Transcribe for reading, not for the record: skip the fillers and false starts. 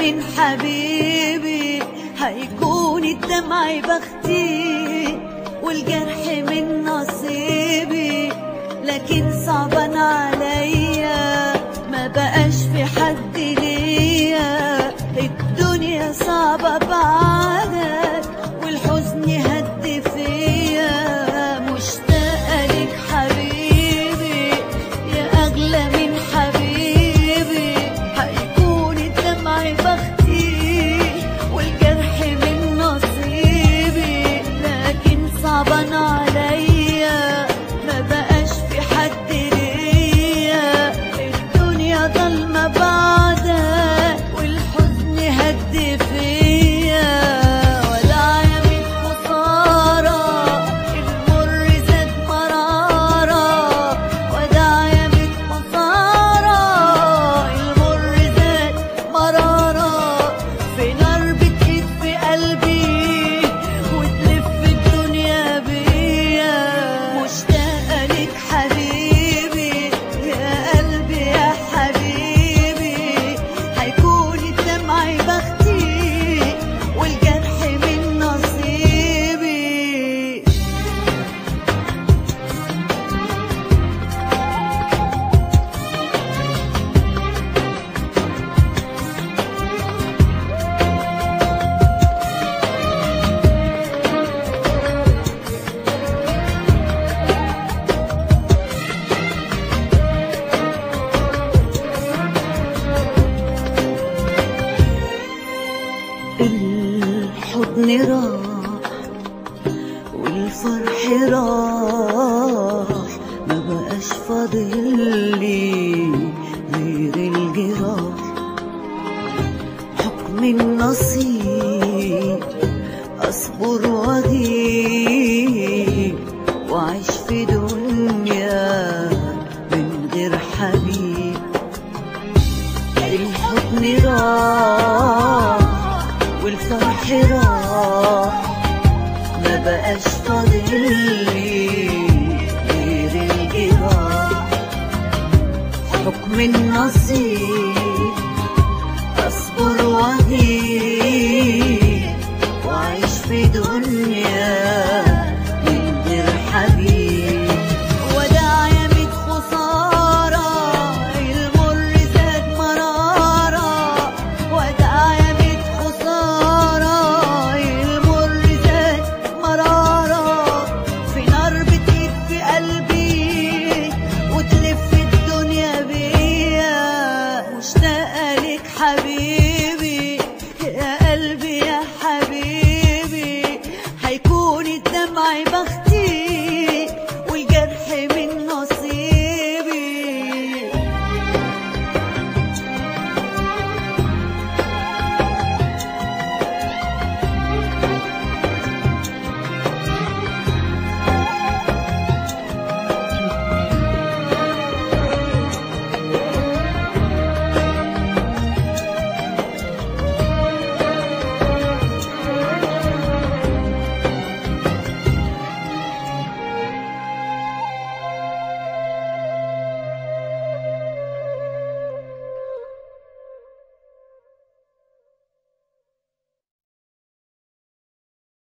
من حبيبي هيكون الدمع بختي والجرح من نصيبي، لكن صعبان عليا ما بقاش في حد ليا، الدنيا صعبة بعدك والحزن هد فيا، مشتاقة لك حبيبي يا أغلى من حبيبي، هيكون الدمع بختي والجرح من نصيبي، لكن صعبان عليا ما بقاش في حد ليا، الدنيا ضلمة بعدك والحزن هد فيا، وداعية من خسارة المر زاد مرارة، وداعية من خسارة المر زاد مرارة، في نار بتهد في قلبي وتلف الدنيا بيا، مشتاقة لك حبيبي يا قلبي يا حبيبي، هيكون الدمع بختي والجرح من نصيبي. الحضن راح والفرح راح، ما بقاش فاضل لي غير الجراح، حكم النصيب اصبر واغيب واعيش في دنيا من غير حبيب، الحضن راح والفرح راح، ما بقاش فاضل لي غير الجراح، حكم النصيب اصبر واغيب واعيش في دنيا من غير حبيب، وداعية من خسارة المر زاد مرارة، وداعية من خسارة المر زاد مرارة، في نار بتهد في قلبي وتلف الدنيا بيا، مشتاقة لك حبيبي يا قلبي يا حبيبي، هيكون